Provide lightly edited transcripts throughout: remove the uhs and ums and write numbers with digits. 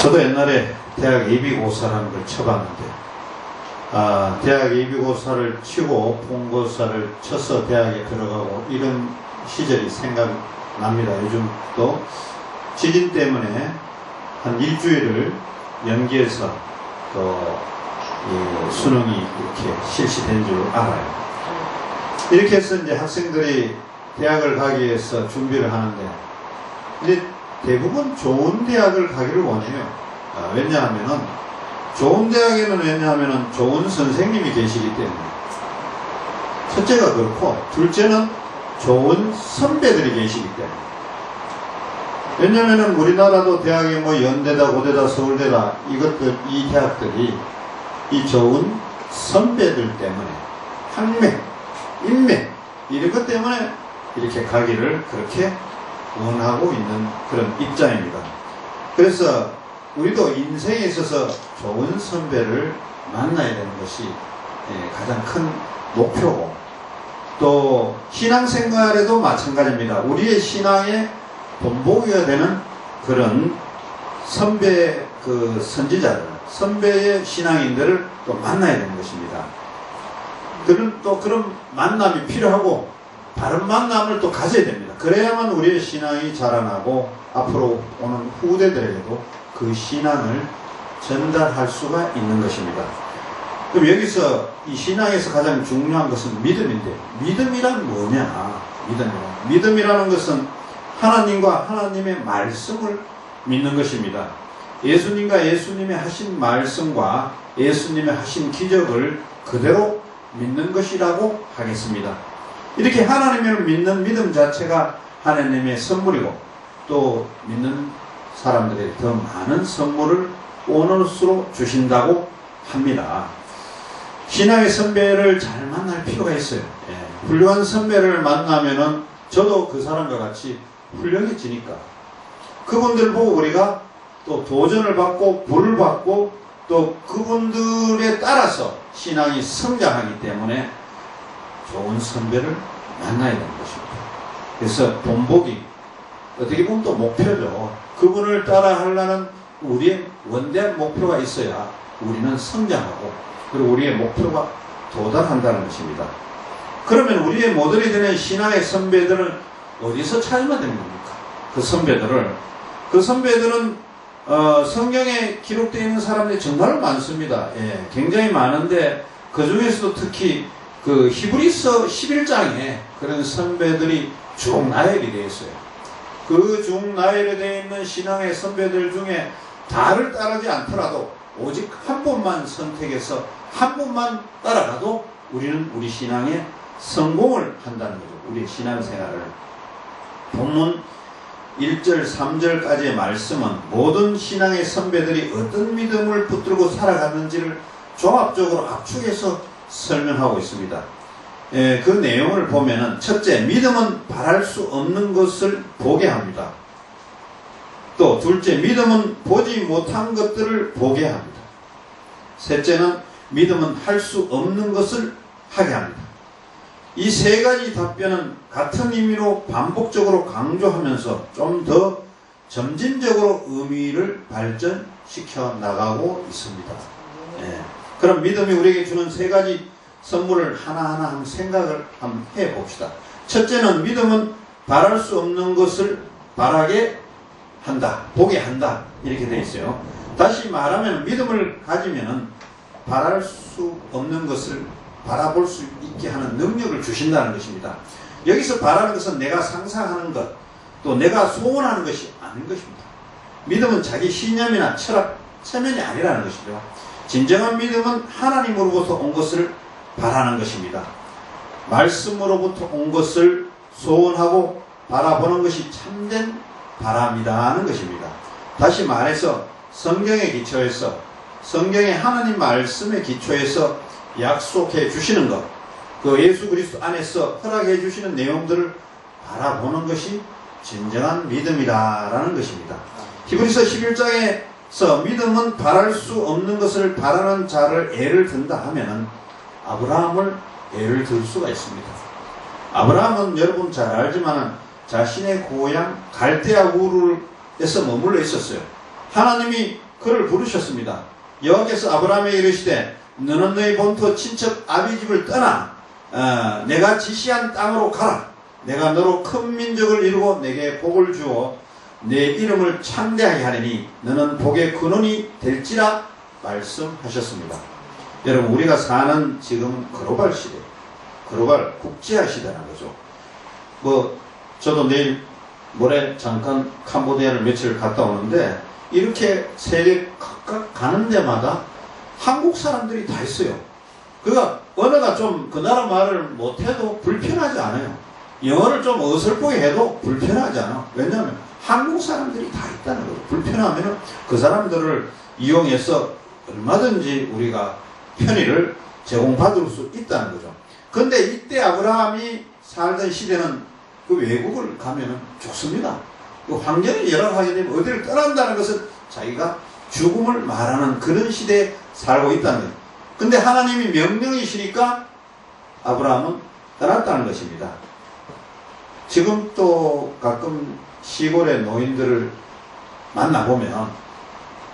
저도 옛날에 대학 예비고사라는 걸 쳐봤는데, 대학 예비고사를 치고 본고사를 쳐서 대학에 들어가고 이런 시절이 생각납니다. 요즘 또 지진 때문에 한 일주일을 연기해서 또 수능이 이렇게 실시된 줄 알아요. 이렇게 해서 이제 학생들이 대학을 가기 위해서 준비를 하는데, 이제 대부분 좋은 대학을 가기를 원해요. 왜냐하면은 좋은 대학에는 왜냐하면은 좋은 선생님이 계시기 때문에, 첫째가 그렇고 둘째는 좋은 선배들이 계시기 때문에. 왜냐하면은 우리나라도 대학이 뭐 연대다, 고대다, 서울대다 이 대학들이 이 좋은 선배들 때문에, 학맥, 인맥 이런 것 때문에 이렇게 가기를 그렇게 원하고 있는 그런 입장입니다. 그래서 우리도 인생에 있어서 좋은 선배를 만나야 되는 것이 가장 큰 목표고, 또 신앙생활에도 마찬가지입니다. 우리의 신앙의 본보기가 되는 그런 선배, 선지자들, 선배의 신앙인들을 또 만나야 되는 것입니다. 그런 만남이 필요하고 바른 만남을 또 가져야 됩니다. 그래야만 우리의 신앙이 자라나고 앞으로 오는 후대들에게도 그 신앙을 전달할 수가 있는 것입니다. 그럼 여기서 이 신앙에서 가장 중요한 것은 믿음인데, 믿음이란 뭐냐? 믿음이라는 것은 하나님과 하나님의 말씀을 믿는 것입니다. 예수님과 예수님의 하신 말씀과 예수님의 하신 기적을 그대로 믿는 것이라고 하겠습니다. 이렇게 하나님을 믿는 믿음 자체가 하나님의 선물이고, 또 믿는 사람들에게 더 많은 선물을 원으로 주신다고 합니다. 신앙의 선배를 잘 만날 필요가 있어요. 훌륭한 선배를 만나면은 저도 그 사람과 같이 훌륭해지니까, 그분들 보고 우리가 또 도전을 받고 불을 받고 또 그분들에 따라서 신앙이 성장하기 때문에 좋은 선배를 만나야 되는 것입니다. 그래서 본보기, 어떻게 보면 또 목표죠. 그분을 따라 하려는 우리의 원대한 목표가 있어야 우리는 성장하고, 그리고 우리의 목표가 도달한다는 것입니다. 그러면 우리의 모델이 되는 신앙의 선배들은 어디서 찾으면 되는 겁니까? 그 선배들은 성경에 기록되어 있는 사람들이 정말 많습니다. 굉장히 많은데 그 중에서도 특히 그 히브리서 11장에 그런 선배들이 쭉 나열이 되어 있어요. 그 쭉 나열이 되어 있는 신앙의 선배들 중에 다를 따르지 않더라도 오직 한 분만 선택해서 한 분만 따라가도 우리는 우리 신앙에 성공을 한다는 거죠. 우리 신앙생활을. 본문 1절 3절까지의 말씀은 모든 신앙의 선배들이 어떤 믿음을 붙들고 살아갔는지를 종합적으로 압축해서 설명하고 있습니다. 그 내용을 보면은, 첫째, 믿음은 바랄 수 없는 것을 보게 합니다. 또 둘째, 믿음은 보지 못한 것들을 보게 합니다. 셋째는 믿음은 할 수 없는 것을 하게 합니다. 이 세 가지 답변은 같은 의미로 반복적으로 강조하면서 좀 더 점진적으로 의미를 발전시켜 나가고 있습니다. 그럼 믿음이 우리에게 주는 세 가지 선물을 하나하나 한번 생각을 한번 해봅시다. 첫째는 믿음은 바랄 수 없는 것을 바라게 한다, 보게 한다, 이렇게 되어 있어요. 다시 말하면 믿음을 가지면은 바랄 수 없는 것을 바라볼 수 있게 하는 능력을 주신다는 것입니다. 여기서 바라는 것은 내가 상상하는 것, 또 내가 소원하는 것이 아닌 것입니다. 믿음은 자기 신념이나 철학, 체면이 아니라는 것이죠. 진정한 믿음은 하나님으로부터 온 것을 바라는 것입니다. 말씀으로부터 온 것을 소원하고 바라보는 것이 참된 바람이다 하는 것입니다. 다시 말해서 성경에 기초해서, 성경의 하나님 말씀에 기초해서 약속해 주시는 것, 그 예수 그리스도 안에서 허락해 주시는 내용들을 바라보는 것이 진정한 믿음이다라는 것입니다. 히브리서 11장에서 믿음은 바랄 수 없는 것을 바라는 자를 예를 든다 하면은 아브라함을 예를 들 수가 있습니다. 아브라함은 여러분 잘 알지만 자신의 고향 갈대아 우르에서 머물러 있었어요. 하나님이 그를 부르셨습니다. 여호와께서 아브라함에게 이르시되 너는 너희 본토 친척 아비집을 떠나 내가 지시한 땅으로 가라. 내가 너로 큰 민족을 이루고 내게 복을 주어 내 이름을 창대하게 하리니 너는 복의 근원이 될지라 말씀하셨습니다. 여러분, 우리가 사는 지금 글로벌 시대, 글로벌 국제화 시대라는 거죠. 저도 내일 모레 잠깐 캄보디아를 며칠 갔다 오는데 이렇게 세계 각각 가는 데마다 한국 사람들이 다 있어요. 그러니까 언어가 좀 그 나라 말을 못해도 불편하지 않아요. 영어를 좀 어설프게 해도 불편하지 않아. 왜냐하면 한국 사람들이 다 있다는 거죠. 불편하면 그 사람들을 이용해서 얼마든지 우리가 편의를 제공받을 수 있다는 거죠. 근데 이때 아브라함이 살던 시대는 그 외국을 가면은 좋습니다. 그 환경이 열악하게 되면 어디를 떠난다는 것은 자기가 죽음을 말하는 그런 시대에 살고 있다는 거예요. 근데 하나님이 명령이시니까 아브라함은 떠났다는 것입니다. 지금 또 가끔 시골의 노인들을 만나보면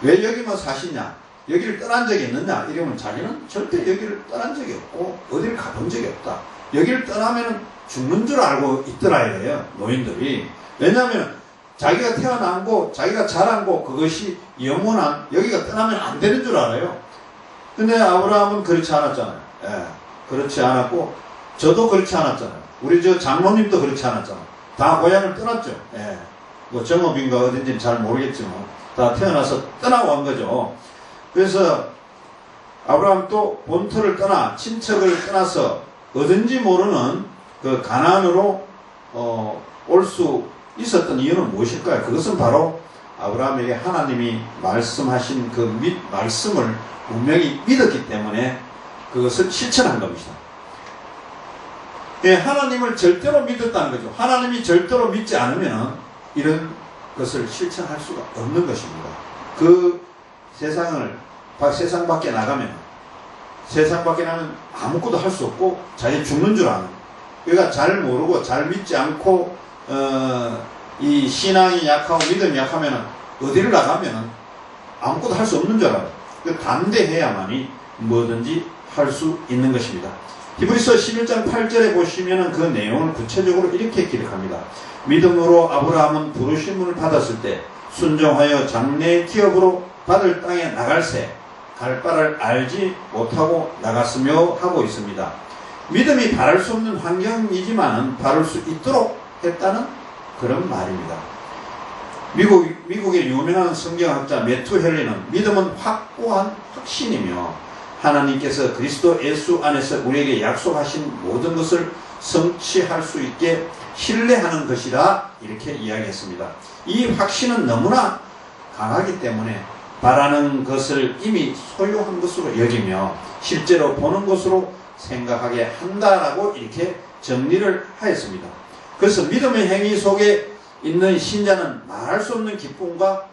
왜 여기만 사시냐? 여기를 떠난 적이 있느냐? 이러면 자기는 절대 여기를 떠난 적이 없고 어디를 가본 적이 없다. 여기를 떠나면 죽는 줄 알고 있더라 이래요. 노인들이. 왜냐하면 자기가 태어난 곳, 자기가 자란 곳, 그것이 영원한, 여기가 떠나면 안 되는 줄 알아요. 근데 아브라함은 그렇지 않았잖아요. 예, 그렇지 않았고 저도 그렇지 않았잖아요. 우리 저 장모님도 그렇지 않았잖아요. 다 고향을 떠났죠. 예, 뭐 정읍인가 어딘지는 잘 모르겠지만 다 태어나서 떠나고 한 거죠. 그래서 아브라함도 본토를 떠나 친척을 떠나서 어딘지 모르는 그 가나안으로 올 수 있었던 이유는 무엇일까요? 그것은 바로 아브라함에게 하나님이 말씀하신 그 말씀을 분명히 믿었기 때문에 그것을 실천한 겁니다. 예, 하나님을 절대로 믿었다는 거죠. 하나님이 절대로 믿지 않으면 이런 것을 실천할 수가 없는 것입니다. 그 세상 밖에 나가면 아무것도 할 수 없고 자기 죽는 줄 아는, 그러니까 잘 모르고 잘 믿지 않고 이 신앙이 약하고 믿음이 약하면 어디를 나가면 아무것도 할 수 없는 줄 알아요. 담대해야만이 뭐든지 할 수 있는 것입니다. 히브리서 11장 8절에 보시면 그 내용을 구체적으로 이렇게 기록합니다. 믿음으로 아브라함은 부르심을 받았을 때 순종하여 장래 기업으로 받을 땅에 나갈새 갈 바를 알지 못하고 나갔으며 하고 있습니다. 믿음이 바랄 수 없는 환경이지만 바를 수 있도록 했다는 그런 말입니다. 미국의 유명한 성경학자 매튜 헨리는 믿음은 확고한 확신이며 하나님께서 그리스도 예수 안에서 우리에게 약속하신 모든 것을 성취할 수 있게 신뢰하는 것이라 이렇게 이야기했습니다. 이 확신은 너무나 강하기 때문에 바라는 것을 이미 소유한 것으로 여기며 실제로 보는 것으로 생각하게 한다라고 이렇게 정리를 하였습니다. 그래서 믿음의 행위 속에 있는 신자는 말할 수 없는 기쁨과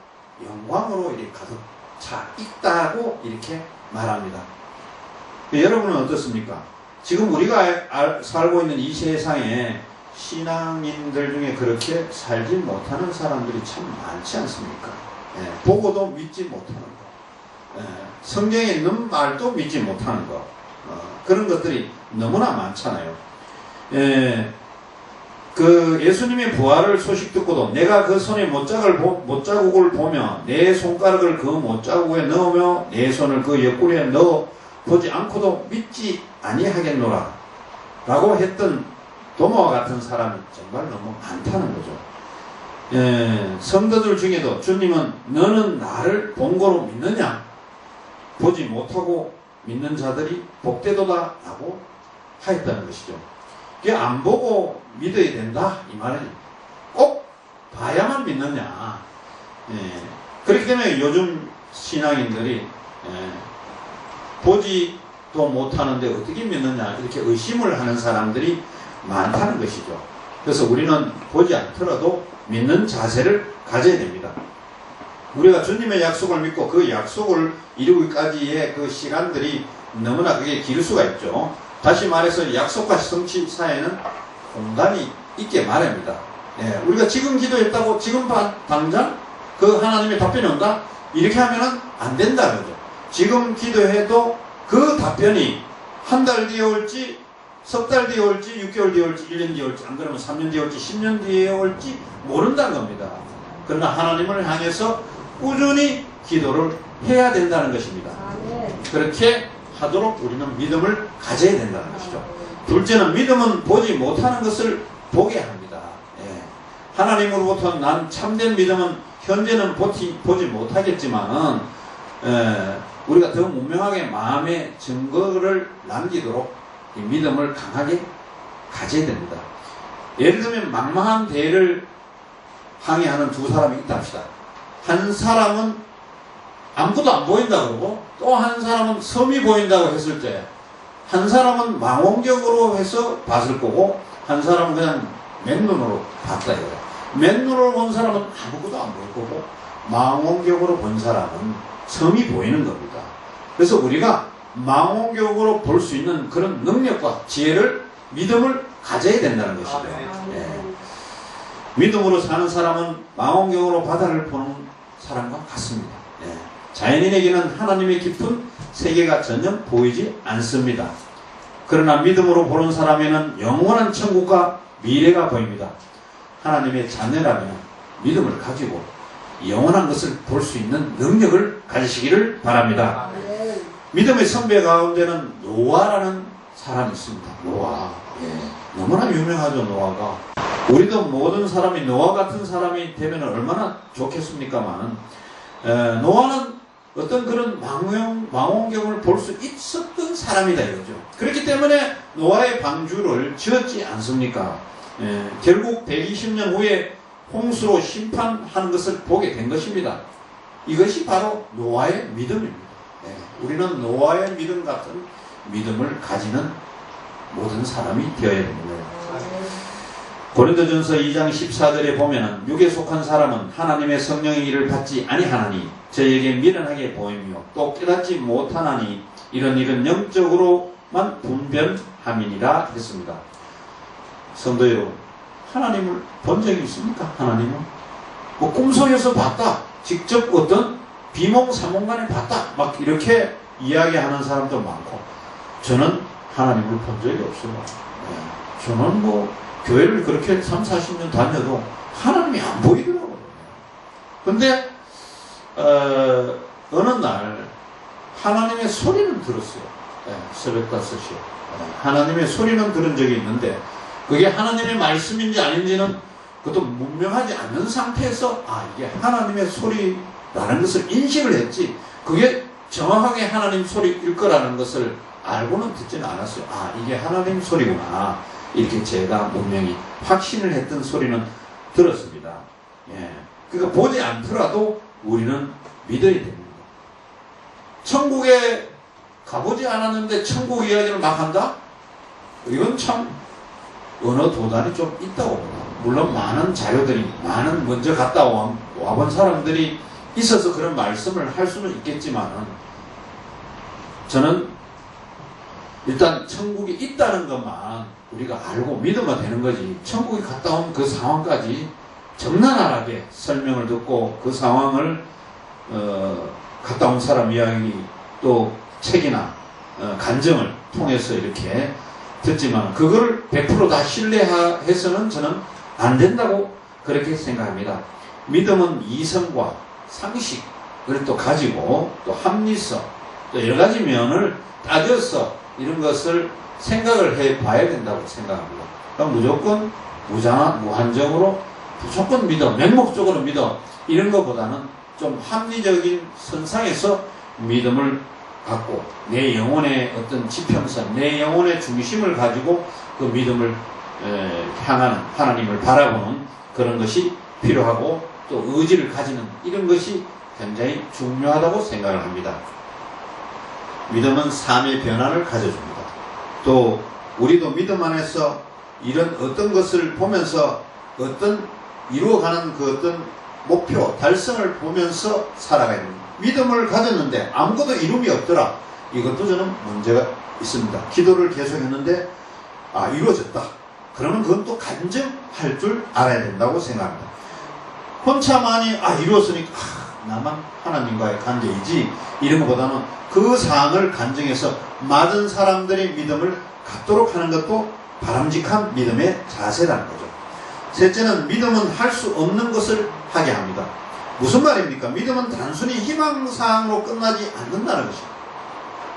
영광으로 이렇게 가득 차 있다고 이렇게 말합니다. 여러분은 어떻습니까? 지금 우리가 살고 있는 이 세상에 신앙인들 중에 그렇게 살지 못하는 사람들이 참 많지 않습니까? 예, 보고도 믿지 못하는 거, 성경에 있는 말도 믿지 못하는 거, 그런 것들이 너무나 많잖아요. 그 예수님의 부활을 소식 듣고도 내가 그 손에 못자국을 보며 내 손가락을 그 못자국에 넣으며 내 손을 그 옆구리에 넣어 보지 않고도 믿지 아니하겠노라 라고 했던 도마와 같은 사람이 정말 너무 많다는 거죠. 성도들 중에도 주님은 너는 나를 본거로 믿느냐? 보지 못하고 믿는 자들이 복되도다 라고 하였다는 것이죠. 이게 안 보고 믿어야 된다 이 말은 꼭 봐야만 믿느냐. 그렇기 때문에 요즘 신앙인들이 보지도 못하는데 어떻게 믿느냐 이렇게 의심을 하는 사람들이 많다는 것이죠. 그래서 우리는 보지 않더라도 믿는 자세를 가져야 됩니다. 우리가 주님의 약속을 믿고 그 약속을 이루기까지의 그 시간들이 너무나 그게 길 수가 있죠. 다시 말해서 약속과 성취 사이에는 공간이 있게 말합니다. 우리가 지금 기도했다고 지금 당장 그 하나님의 답변이 온다? 이렇게 하면은 안 된다 그죠. 지금 기도해도 그 답변이 한 달 뒤에 올지, 석 달 뒤에 올지, 6개월 뒤에 올지, 1년 뒤에 올지, 안 그러면 3년 뒤에 올지, 10년 뒤에 올지 모른다는 겁니다. 그러나 하나님을 향해서 꾸준히 기도를 해야 된다는 것입니다. 그렇게 하도록 우리는 믿음을 가져야 된다는 것이죠. 둘째는 믿음은 보지 못하는 것을 보게 합니다. 예. 하나님으로부터 난 참된 믿음은 현재는 보지 못하겠지만은 우리가 더 분명하게 마음의 증거를 남기도록 이 믿음을 강하게 가져야 됩니다. 예를 들면 망망한 대를 항해하는 두 사람이 있다 합시다. 한 사람은 아무것도 안 보인다고 그러고 또 한 사람은 섬이 보인다고 했을 때 한 사람은 망원경으로 해서 봤을 거고 한 사람은 그냥 맨눈으로 봤다 이거야. 맨눈으로 본 사람은 아무것도 안 보일 거고 망원경으로 본 사람은 섬이 보이는 겁니다. 그래서 우리가 망원경으로 볼 수 있는 그런 능력과 지혜를 믿음을 가져야 된다는 것이죠. 예. 믿음으로 사는 사람은 망원경으로 바다를 보는 사람과 같습니다. 예. 자연인에게는 하나님의 깊은 세계가 전혀 보이지 않습니다. 그러나 믿음으로 보는 사람에는 영원한 천국과 미래가 보입니다. 하나님의 자녀라면 믿음을 가지고 영원한 것을 볼 수 있는 능력을 가지시기를 바랍니다. 믿음의 선배 가운데는 노아라는 사람이 있습니다. 노아. 예. 너무나 유명하죠, 노아가. 우리도 모든 사람이 노아 같은 사람이 되면 얼마나 좋겠습니까만, 노아는 어떤 그런 망원경을 볼 수 있었던 사람이다 이거죠. 그렇기 때문에 노아의 방주를 지었지 않습니까? 결국 120년 후에 홍수로 심판하는 것을 보게 된 것입니다. 이것이 바로 노아의 믿음입니다. 우리는 노아의 믿음 같은 믿음을 가지는 모든 사람이 되어야 됩니다. 고린도전서 2장 14절에 보면은 육에 속한 사람은 하나님의 성령의 일을 받지 아니하나니 저에게 미련하게 보이며 또 깨닫지 못하나니 이런 일은 영적으로만 분별함이니라 했습니다. 성도 여러분, 하나님을 본 적이 있습니까? 하나님은 뭐 꿈속에서 봤다, 직접 어떤 비몽사몽간에 봤다, 막 이렇게 이야기하는 사람도 많고, 저는 하나님을 본 적이 없어요. 저는 뭐 교회를 그렇게 3, 40년 다녀도 하나님이 안 보이더라고요. 근데 어느 날 하나님의 소리는 들었어요. 새벽 5시에 하나님의 소리는 들은 적이 있는데 그게 하나님의 말씀인지 아닌지는 그것도 분명하지 않은 상태에서 이게 하나님의 소리라는 것을 인식을 했지, 그게 정확하게 하나님 소리일 거라는 것을 알고는 듣지는 않았어요. 이게 하나님 소리구나, 이렇게 제가 분명히 확신을 했던 소리는 들었습니다. 예. 그러니까 보지 않더라도 우리는 믿어야 됩니다. 천국에 가보지 않았는데 천국 이야기를 막 한다? 이건 참 언어 도단이 좀 있다고 봅니다. 물론 많은 자료들이, 많은 먼저 갔다 와본 사람들이 있어서 그런 말씀을 할 수는 있겠지만, 저는 일단 천국이 있다는 것만 우리가 알고 믿으면 되는 거지, 천국에 갔다 온 그 상황까지 적나라하게 설명을 듣고 그 상황을 갔다 온 사람 이야기 또 책이나 간증을 통해서 이렇게 듣지만 그거를 100% 다 신뢰해서는 저는 안 된다고 그렇게 생각합니다. 믿음은 이성과 상식을 또 가지고 또 합리성, 또 여러 가지 면을 따져서 이런 것을 생각을 해 봐야 된다고 생각합니다. 그럼 무조건 무한정으로 무조건 믿어, 맹목적으로 믿어, 이런 것보다는 좀 합리적인 선상에서 믿음을 갖고 내 영혼의 어떤 지평선, 내 영혼의 중심을 가지고 그 믿음을 향하는, 하나님을 바라보는 그런 것이 필요하고 또 의지를 가지는 이런 것이 굉장히 중요하다고 생각을 합니다. 믿음은 삶의 변화를 가져줍니다. 또 우리도 믿음 안에서 이런 어떤 것을 보면서 어떤 이루어가는 그 어떤 목표, 달성을 보면서 살아가야 됩니다. 믿음을 가졌는데 아무것도 이름이 없더라, 이것도 저는 문제가 있습니다. 기도를 계속했는데 이루어졌다, 그러면 그건 또 간증할 줄 알아야 된다고 생각합니다. 혼자만이 이루었으니까 나만 하나님과의 관계이지 이런 것보다는 그 사항을 간증해서 많은 사람들이 믿음을 갖도록 하는 것도 바람직한 믿음의 자세라는 거죠. 셋째는 믿음은 할 수 없는 것을 하게 합니다. 무슨 말입니까? 믿음은 단순히 희망사항으로 끝나지 않는다는 것입니다.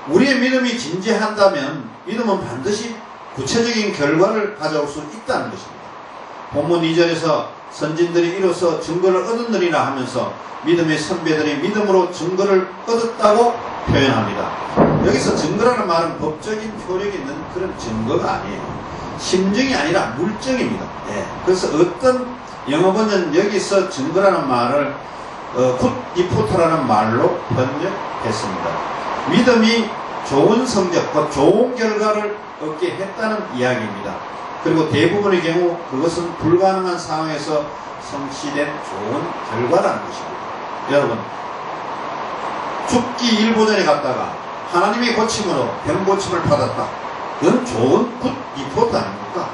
우리의 믿음이 진지한다면 믿음은 반드시 구체적인 결과를 가져올 수 있다는 것입니다. 본문 2절에서 선진들이 이로써 증거를 얻었느니라 하면서 믿음의 선배들이 믿음으로 증거를 얻었다고 표현합니다. 여기서 증거라는 말은 법적인 효력이 있는 그런 증거가 아니에요. 심증이 아니라 물증입니다. 그래서 어떤 영어 번역은 여기서 증거라는 말을 good report라는 말로 번역했습니다. 믿음이 좋은 성적과 좋은 결과를 얻게 했다는 이야기입니다. 그리고 대부분의 경우 그것은 불가능한 상황에서 성취된 좋은 결과라는 것입니다. 여러분, 죽기 일보 전에 갔다가 하나님의 고침으로 병 고침을 받았다. 그건 좋은 굿 리포트 아닙니까?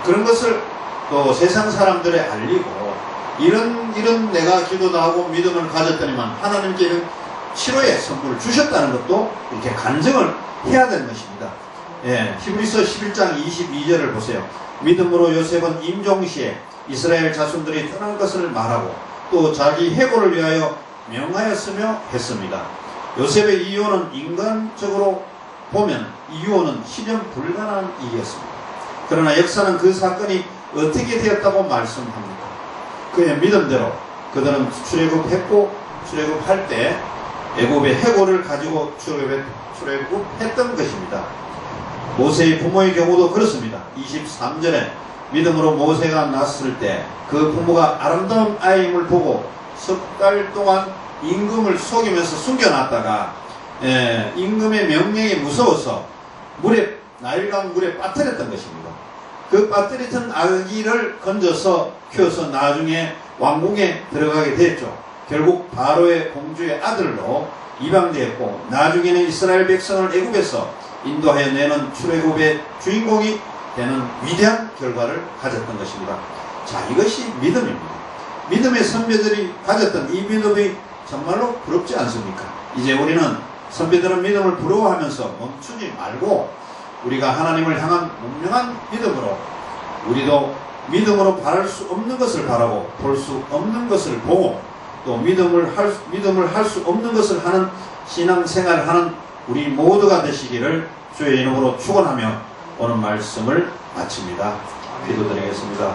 그런 것을 또 세상 사람들에 알리고 이런 내가 기도도 하고 믿음을 가졌더니만 하나님께 이런 치료의 선물을 주셨다는 것도 이렇게 간증을 해야 되는 것입니다. 히브리서 11장 22절을 보세요. 믿음으로 요셉은 임종시에 이스라엘 자손들이 떠날 것을 말하고 또 자기 해고를 위하여 명하였으며 했습니다. 요셉의 이유는 인간적으로 보면 이유는 실현 불가능한 일이었습니다. 그러나 역사는 그 사건이 어떻게 되었다고 말씀합니까? 그의 믿음대로 그들은 출애굽했고 출애굽할 때 애굽의 해고를 가지고 출애굽했던 것입니다. 모세의 부모의 경우도 그렇습니다. 23절에 믿음으로 모세가 낳았을 때 그 부모가 아름다운 아이임을 보고 석 달 동안 임금을 속이면서 숨겨놨다가 임금의 명령이 무서워서 나일강 물에 빠뜨렸던 것입니다. 그 빠뜨렸던 아기를 건져서 키워서 나중에 왕궁에 들어가게 됐죠. 결국 바로의 공주의 아들로 입양되었고 나중에는 이스라엘 백성을 애굽에서 인도하여 내는 출애굽의 주인공이 되는 위대한 결과를 가졌던 것입니다. 자, 이것이 믿음입니다. 믿음의 선배들이 가졌던 이 믿음이 정말로 부럽지 않습니까? 이제 우리는 선배들은 믿음을 부러워하면서 멈추지 말고 우리가 하나님을 향한 분명한 믿음으로 우리도 믿음으로 바랄 수 없는 것을 바라고 볼 수 없는 것을 보고 또 믿음을 할 수 없는 것을 하는 신앙생활을 하는 우리 모두가 되시기를 주의 이름으로 축원하며 오늘 말씀을 마칩니다. 기도드리겠습니다.